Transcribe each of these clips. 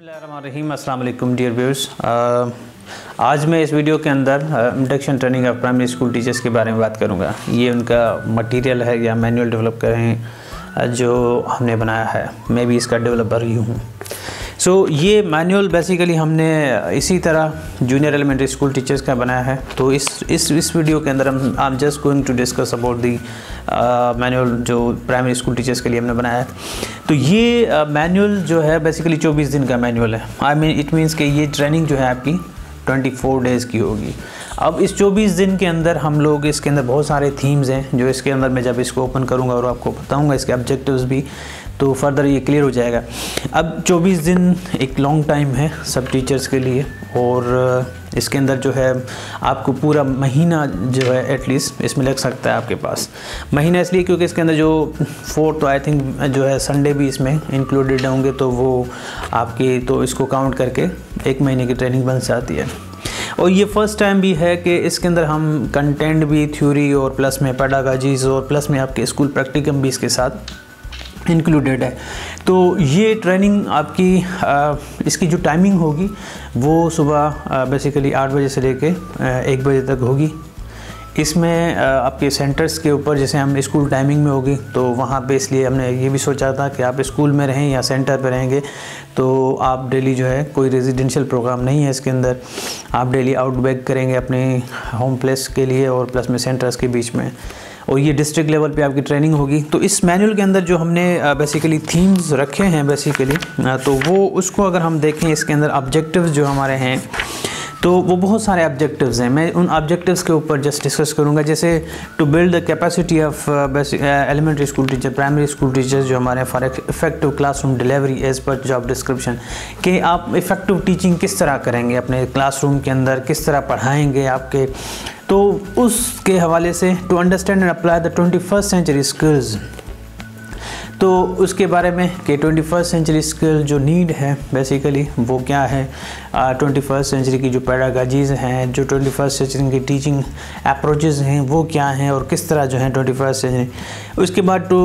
बिस्मिल्लाहिर्रहमानिर्रहीम, अस्सलाम वालेकुम डियर व्यूअर्स। आज मैं इस वीडियो के अंदर introduction training of primary school teachers के बारे में बात करूंगा। ये उनका मटेरियल है या मैनुअल डेवलप कर रहे हैं जो हमने बनाया है। मैं भी इसका डेवलपर ही हूँ। सो ये मैनुअल बेसिकली हमने इसी तरह जूनियर एलिमेंट्री स्कूल टीचर्स का बनाया है। तो इस वीडियो के अंदर हम just going to discuss about the manual जो प्राइमरी स्कूल टीचर्स के लिए हमने बनाया है। तो ये मैनुअल जो है बेसिकली 24 दिन का मैनुअल है। आई मीन इट मीन्स कि ये ट्रेनिंग जो है आपकी 24 डेज़ की होगी। अब इस 24 दिन के अंदर हम लोग इसके अंदर बहुत सारे थीम्स हैं जो इसके अंदर मैं जब इसको ओपन करूँगा और आपको बताऊँगा इसके ऑब्जेक्टिव्स भी, तो फर्दर ये क्लियर हो जाएगा। अब 24 दिन एक लॉन्ग टाइम है सब टीचर्स के लिए, और इसके अंदर जो है आपको पूरा महीना जो है एटलीस्ट इसमें लग सकता है आपके पास। महीना इसलिए क्योंकि इसके अंदर जो 4 तो आई थिंक जो है संडे भी इसमें इंक्लूडेड होंगे, तो वो आपकी तो इसको काउंट करके एक महीने की ट्रेनिंग बन जाती है। और ये फर्स्ट टाइम भी है कि इसके अंदर हम कंटेंट भी थ्योरी और प्लस में पेडागॉजीज और प्लस में आपके स्कूल प्रैक्टिकम भी इसके साथ इंक्लूडेड है। तो ये ट्रेनिंग आपकी इसकी जो टाइमिंग होगी वो सुबह बेसिकली 8 बजे से लेके 1 बजे तक होगी। इसमें आपके सेंटर्स के ऊपर जैसे हम स्कूल टाइमिंग में होगी तो वहाँ पे इसलिए हमने ये भी सोचा था कि आप स्कूल में रहें या सेंटर पे रहेंगे तो आप डेली जो है कोई रेजिडेंशियल प्रोग्राम नहीं है इसके अंदर, आप डेली आउटबैक करेंगे अपने होम प्लेस के लिए और प्लस में सेंटर्स के बीच में, और ये डिस्ट्रिक्ट लेवल पे आपकी ट्रेनिंग होगी। तो इस मैनुअल के अंदर जो हमने बेसिकली थीम्स रखे हैं बेसिकली, तो वो उसको अगर हम देखें इसके अंदर ऑब्जेक्टिव्स जो हमारे हैं तो वो बहुत सारे ऑब्जेक्टिव्स हैं। मैं उन ऑब्जेक्टिव्स के ऊपर जस्ट डिस्कस करूंगा। जैसे to build the capacity of elementary school teacher, primary school teachers जो हमारे for effective classroom delivery as per job description, कि आप इफेक्टिव टीचिंग किस तरह करेंगे अपने क्लासरूम के अंदर, किस तरह पढ़ाएंगे आपके, तो उसके हवाले से to understand and apply the 21st century skills, तो उसके बारे में कि 21st सेंचुरी स्किल जो नीड है बेसिकली वो क्या है, 21st सेंचुरी की जो पेडागॉजीज़ हैं, जो 21st सेंचुरी की टीचिंग अप्रोचेज़ हैं वो क्या हैं और किस तरह जो है 21st सेंचुरी। उसके बाद to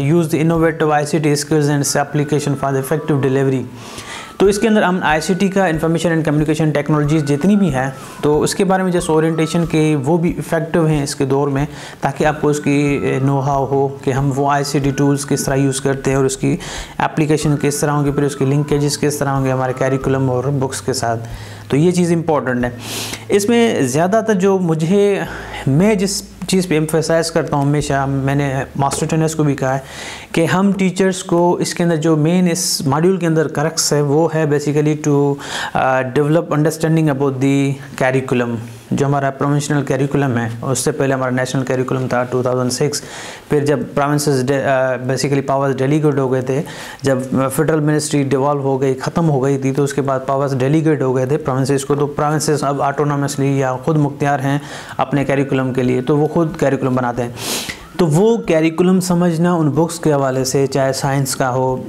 use the innovative ICT skills and application for the effective delivery. तो इसके अंदर हम ICT का इंफॉर्मेशन एंड कम्युनिकेशन टेक्नोलॉजीज़ जितनी भी हैं तो उसके बारे में जैसे ओरिएंटेशन के वो भी इफ़ेक्टिव हैं इसके दौर में, ताकि आपको उसकी नो हाउ हो कि हम वो ICT टूल्स किस तरह यूज़ करते हैं और उसकी एप्लीकेशन किस तरह होंगी, फिर उसकी लिंकेजेस किस तरह होंगे हमारे कैरिकुलम और बुक्स के साथ। तो ये चीज़ इंपॉर्टेंट है। इसमें ज़्यादातर जो मैं जिस चीज़ पे एम्फेसाइज करता हूँ हमेशा, मैंने मास्टर ट्रेनर्स को भी कहा है कि हम टीचर्स को इसके अंदर जो मेन इस मॉड्यूल के अंदर करक्स है वो है basically to develop understanding about the curriculum. जो हमारा प्रोविंशनल कैरिकुलम है, उससे पहले हमारा नेशनल कैरिकुलम था 2006। फिर जब प्रोविंसेस बेसिकली पावर्स डेलीगेट हो गए थे, जब फेडरल मिनिस्ट्री डिवॉल्व हो गई, ख़त्म हो गई थी, तो उसके बाद पावर्स डेलीगेट हो गए थे प्रोविंसेस को। तो प्रोविंसेस अब ऑटोनॉमसली या खुद मुख्तियार हैं अपने कैरिकुलम के लिए, तो वो खुद कैरिकुलम बनाते हैं। तो वो कैरिकुलम समझना उन बुक्स के हवाले से, चाहे साइंस का हो,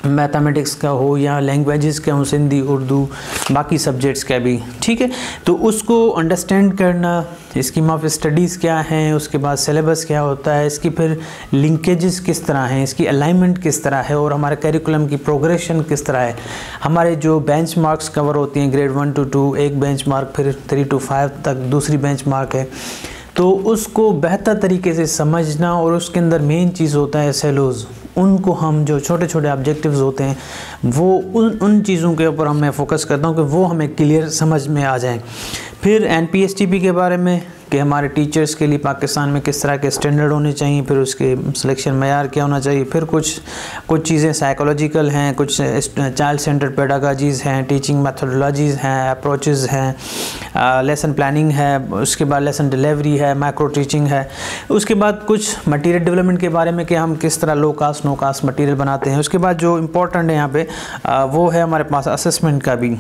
मैथमेटिक्स का हो या लैंग्वेजेस का हो, हिंदी, उर्दू, बाकी सब्जेक्ट्स का भी, ठीक है। तो उसको अंडरस्टैंड करना, स्कीम ऑफ स्टडीज़ क्या हैं, उसके बाद सिलेबस क्या होता है, इसकी फिर लिंकेजेस किस तरह हैं, इसकी अलाइनमेंट किस तरह है, और हमारे करिकुलम की प्रोग्रेशन किस तरह है, हमारे जो बेंच मार्क्स कवर होती हैं ग्रेड 1 to 2 एक बेंच मार्क, फिर 3 to 5 तक दूसरी बेंच मार्क है, तो उसको बेहतर तरीके से समझना। और उसके अंदर मेन चीज़ होता है SLOs, उनको हम जो छोटे छोटे ऑब्जेक्टिव्स होते हैं वो उन चीज़ों के ऊपर मैं फोकस करता हूँ कि वो हमें क्लियर समझ में आ जाएं। फिर NPSTP के बारे में कि हमारे टीचर्स के लिए पाकिस्तान में किस तरह के स्टैंडर्ड होने चाहिए, फिर उसके सिलेक्शन मयार क्या होना चाहिए, फिर कुछ चीज़ें साइकोलॉजिकल हैं, कुछ चाइल्ड सेंटर्ड पेडागॉजीज़ हैं, टीचिंग मेथोडोलॉजीज़ हैं, अप्रोचेज़ हैं, लेसन प्लानिंग है, उसके बाद लेसन डिलीवरी है, माइक्रो टीचिंग है। उसके बाद कुछ मटेरियल डेवलपमेंट के बारे में कि हम किस तरह लो कास्ट नो कास्ट मटेरियल बनाते हैं। उसके बाद जो इम्पोर्टेंट है यहाँ पे वो है हमारे पास असेसमेंट का भी,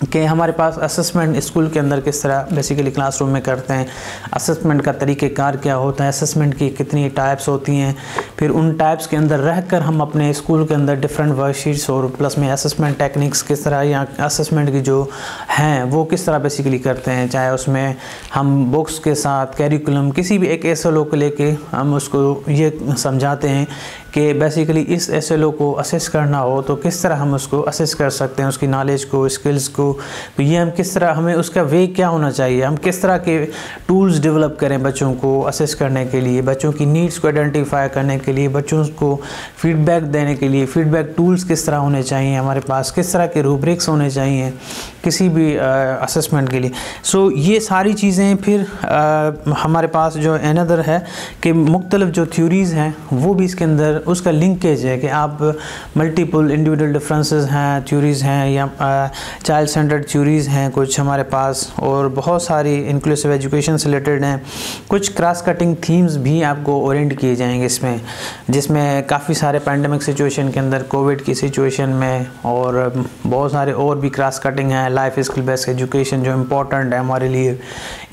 कि हमारे पास असेसमेंट स्कूल के अंदर किस तरह बेसिकली क्लासरूम में करते हैं, असेसमेंट का तरीक़ेकार क्या होता है, असेसमेंट की कितनी टाइप्स होती हैं, फिर उन टाइप्स के अंदर रहकर हम अपने स्कूल के अंदर डिफरेंट वर्कशीट्स और प्लस में असेसमेंट टेक्निक्स किस तरह या असेसमेंट की जो हैं वो किस तरह बेसिकली करते हैं, चाहे उसमें हम बुक्स के साथ कैरिकुलम किसी भी एक SLO को लेके हम उसको ये समझाते हैं कि बेसिकली इस SLO को असेस करना हो तो किस तरह हम उसको असेस कर सकते हैं, उसकी नॉलेज को, स्किल्स को, तो ये हम किस तरह, हमें उसका वे क्या होना चाहिए, हम किस तरह के टूल्स डेवलप करें बच्चों को असेस करने के लिए, बच्चों की नीड्स को आइडेंटिफाई करने के लिए, बच्चों को फीडबैक देने के लिए फीडबैक टूल्स किस तरह होने चाहिए हमारे पास, किस तरह के रूब्रिक्स होने चाहिए किसी भी असेसमेंट के लिए। सो ये सारी चीज़ें फिर हमारे पास जो अनदर है कि मुख्तलिफ जो थ्योरीज़ हैं वो भी इसके अंदर उसका लिंकेज है कि आप मल्टीपल इंडिविजुअल डिफरेंसेस हैं, थ्योरीज़ हैं या चाइल्ड सेंटर्ड थ्योरीज़ हैं कुछ हमारे पास, और बहुत सारी इंक्लूसिव एजुकेशन से रिलेटेड हैं, कुछ क्रॉस कटिंग थीम्स भी आपको ओरिएंट किए जाएंगे इसमें, जिसमें काफ़ी सारे पैंडमिक सिचुएशन के अंदर, कोविड की सिचुएशन में, और बहुत सारे और भी क्रॉस कटिंग हैं, लाइफ स्किल बेस्ड एजुकेशन जो इम्पोर्टेंट है हमारे लिए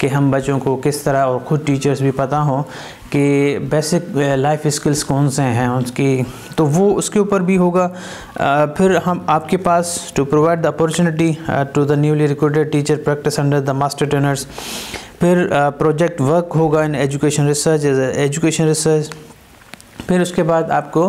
कि हम बच्चों को किस तरह, और ख़ुद टीचर्स भी पता हो कि बेसिक लाइफ स्किल्स कौन से हैं उसकी, तो वो उसके ऊपर भी होगा। फिर हम आपके पास to provide the opportunity to the newly recruited teacher practice under the master trainers. फिर प्रोजेक्ट वर्क होगा in education research, education research. फिर उसके बाद आपको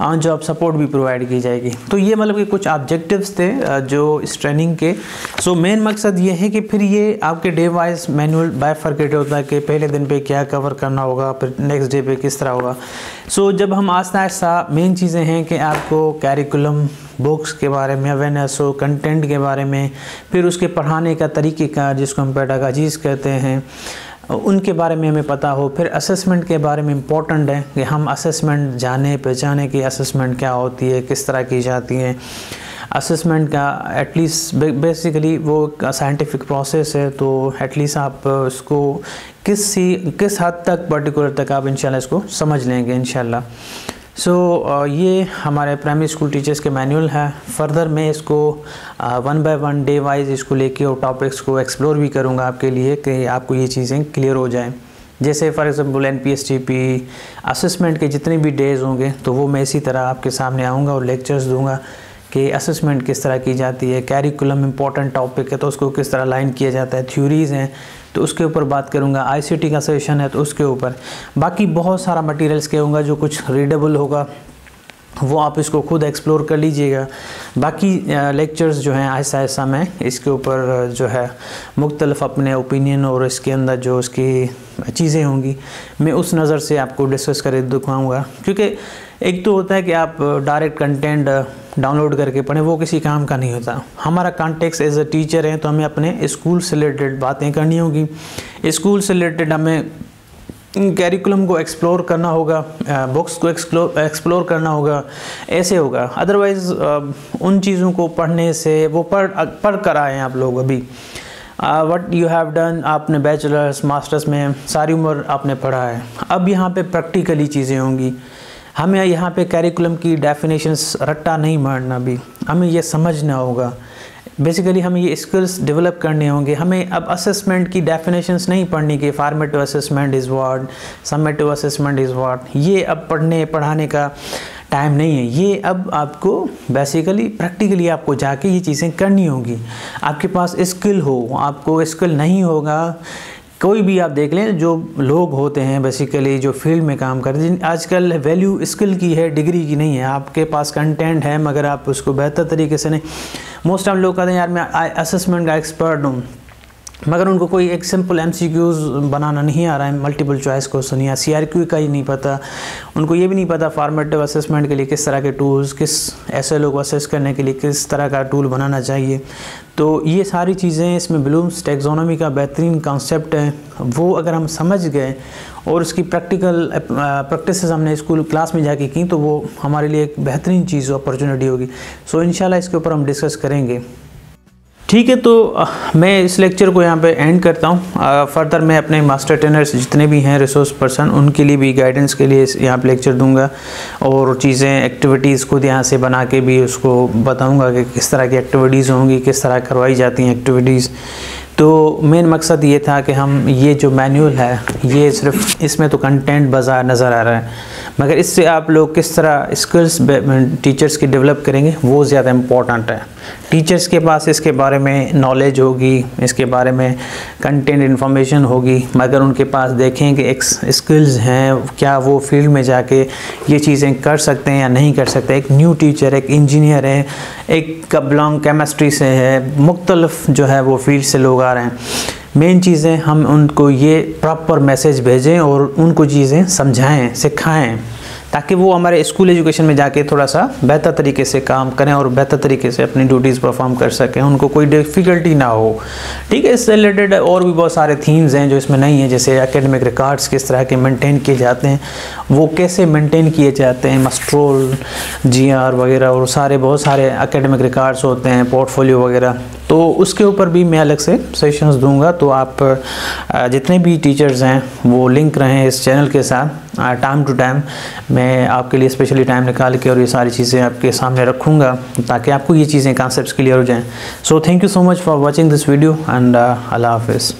ऑन जॉब सपोर्ट भी प्रोवाइड की जाएगी। तो ये मतलब कि कुछ ऑब्जेक्टिव्स थे जो इस ट्रेनिंग के। सो मेन मकसद ये है कि फिर ये आपके डे वाइज मैनुअल बाइफरकेट होता है कि पहले दिन पे क्या कवर करना होगा, फिर नेक्स्ट डे पे किस तरह होगा। सो जब हम आस्ता आस्ता, मेन चीज़ें हैं कि आपको कैरिकुलम, बुक्स के बारे में अवेयरनेस हो, कंटेंट के बारे में, फिर उसके पढ़ाने का तरीक़ेकार जिसको हम पेडागॉजीज़ कहते हैं उनके बारे में हमें पता हो। फिर असेसमेंट के बारे में इम्पोर्टेंट है कि हम असेसमेंट जाने पहचाने कि असेसमेंट क्या होती है, किस तरह की जाती है। असेसमेंट का एटलीस्ट बेसिकली वो साइंटिफिक प्रोसेस है, तो एटलीस्ट आप उसको किस हद तक पर्टिकुलर तक आप इंशाल्लाह इसको समझ लेंगे इंशाल्लाह। सो ये हमारे प्राइमरी स्कूल टीचर्स के मैनुअल है। फर्दर मैं इसको 1 बाय 1 डे वाइज इसको लेके और टॉपिक्स को एक्सप्लोर भी करूँगा आपके लिए कि आपको ये चीज़ें क्लियर हो जाएं। जैसे फॉर एग्जांपल NPSTP असेसमेंट के जितने भी डेज़ होंगे तो वो मैं इसी तरह आपके सामने आऊँगा और लेक्चर्स दूँगा कि असेसमेंट किस तरह की जाती है। कैरिकुलम इंपॉर्टेंट टॉपिक है तो उसको किस तरह लाइन किया जाता है। थ्योरीज़ हैं तो उसके ऊपर बात करूँगा। ICT का सेशन है तो उसके ऊपर बाकी बहुत सारा मटेरियल्स के होगा जो कुछ रीडेबल होगा, वो आप इसको खुद एक्सप्लोर कर लीजिएगा। बाकी लेक्चर्स जो हैं आहिस्ता आहिस्ता मैं इसके ऊपर जो है मुख्तलिफ अपने ओपिनियन और इसके अंदर जो उसकी चीज़ें होंगी मैं उस नज़र से आपको डिस्कस कर दिखाऊँगा। क्योंकि एक तो होता है कि आप डायरेक्ट कंटेंट डाउनलोड करके पढ़ें, वो किसी काम का नहीं होता। हमारा कॉन्टेक्स्ट एज अ टीचर है तो हमें अपने स्कूल से रिलेटेड बातें करनी होगी, स्कूल से रिलेटेड हमें कैरिकुलम को एक्सप्लोर करना होगा, बुक्स को एक्सप्लोर करना होगा, ऐसे होगा। अदरवाइज़ उन चीज़ों को पढ़ने से वो पढ़ कर आए हैं आप लोग अभी व्हाट यू हैव डन, आपने बैचलर्स मास्टर्स में सारी उम्र आपने पढ़ा है। अब यहाँ पे प्रैक्टिकली चीज़ें होंगी। हमें यहाँ पे कैरिकुलम की डेफिनेशंस रट्टा नहीं मारना, भी हमें ये समझना होगा। बेसिकली हमें ये स्किल्स डेवलप करने होंगे। हमें अब असेसमेंट की डेफिनेशंस नहीं पढ़नी कि formative assessment is what, summative assessment is what. ये अब पढ़ाने का टाइम नहीं है। ये अब आपको बेसिकली प्रैक्टिकली आपको जाके ये चीज़ें करनी होंगी। आपके पास स्किल हो, आपको स्किल नहीं होगा। कोई भी आप देख लें जो लोग होते हैं बेसिकली जो फील्ड में काम करते हैं, आजकल वैल्यू स्किल की है, डिग्री की नहीं है। आपके पास कंटेंट है मगर आप उसको बेहतर तरीके से नहीं। मोस्ट ऑफ लोग कहते हैं यार मैं असेसमेंट का एक्सपर्ट हूँ, मगर उनको कोई एक सिंपल MCQs बनाना नहीं आ रहा है, मल्टीपल चॉइस क्वेश्चन या CRQ का ही नहीं पता। उनको ये भी नहीं पता फॉर्मेटिव असेसमेंट के लिए किस तरह के टूल्स, किस SLO को असेस करने के लिए किस तरह का टूल बनाना चाहिए। तो ये सारी चीज़ें इसमें ब्लूम्स टैक्सोनॉमी का बेहतरीन कॉन्सेप्ट है। वो अगर हम समझ गए और उसकी प्रैक्टिस हमने स्कूल क्लास में जाके की तो वो हमारे लिए एक बेहतरीन चीज़ अपॉर्चुनिटी होगी। सो इंशाल्लाह इसके ऊपर हम डिस्कस करेंगे। ठीक है, तो मैं इस लेक्चर को यहाँ पे एंड करता हूँ। फर्दर मैं अपने मास्टर ट्रेनर्स जितने भी हैं रिसोर्स पर्सन, उनके लिए भी गाइडेंस के लिए यहाँ पे लेक्चर दूंगा और चीज़ें एक्टिविटीज़ खुद यहाँ से बना के भी उसको बताऊंगा कि किस तरह की एक्टिविटीज़ होंगी, किस तरह करवाई जाती हैं एक्टिविटीज़। तो मेन मकसद ये था कि हम ये जो मैनुअल है ये सिर्फ इसमें तो कंटेंट बाजार नज़र आ रहा है, मगर इससे आप लोग किस तरह स्किल्स टीचर्स की डेवलप करेंगे वो ज़्यादा इम्पोर्टेंट है। टीचर्स के पास इसके बारे में नॉलेज होगी, इसके बारे में कंटेंट इन्फॉर्मेशन होगी, मगर उनके पास देखें कि एक स्किल्स हैं, क्या वो फील्ड में जाके ये चीज़ें कर सकते हैं या नहीं कर सकते। एक न्यू टीचर, एक इंजीनियर है, एक का बिलोंग केमिस्ट्री से है, मुख्तलिफ जो है वो फील्ड से लोग आ रहे हैं। मेन चीज़ें हम उनको ये प्रॉपर मैसेज भेजें और उनको चीज़ें समझाएं, सिखाएं, ताकि वो हमारे स्कूल एजुकेशन में जाके थोड़ा सा बेहतर तरीके से काम करें और बेहतर तरीके से अपनी ड्यूटीज़ परफॉर्म कर सकें, उनको कोई डिफ़िकल्टी ना हो। ठीक है, इससे रिलेटेड और भी बहुत सारे थीम्स हैं जो इसमें नहीं है, जैसे एकेडमिक रिकॉर्ड्स किस तरह के मेंटेन किए जाते हैं, वो कैसे मेंटेन किए जाते हैं, मस्ट्रोल, GR वगैरह और बहुत सारे एकेडमिक रिकॉर्ड्स होते हैं, पोर्टफोलियो वगैरह। तो उसके ऊपर भी मैं अलग से सेशंस दूंगा। तो आप जितने भी टीचर्स हैं वो लिंक रहें इस चैनल के साथ। टाइम टू टाइम मैं आपके लिए स्पेशली टाइम निकाल के और ये सारी चीज़ें आपके सामने रखूँगा ताकि आपको ये चीज़ें कॉन्सेप्ट्स क्लियर हो जाएं। So thank you so much for watching this video and अल्लाह हाफिज़।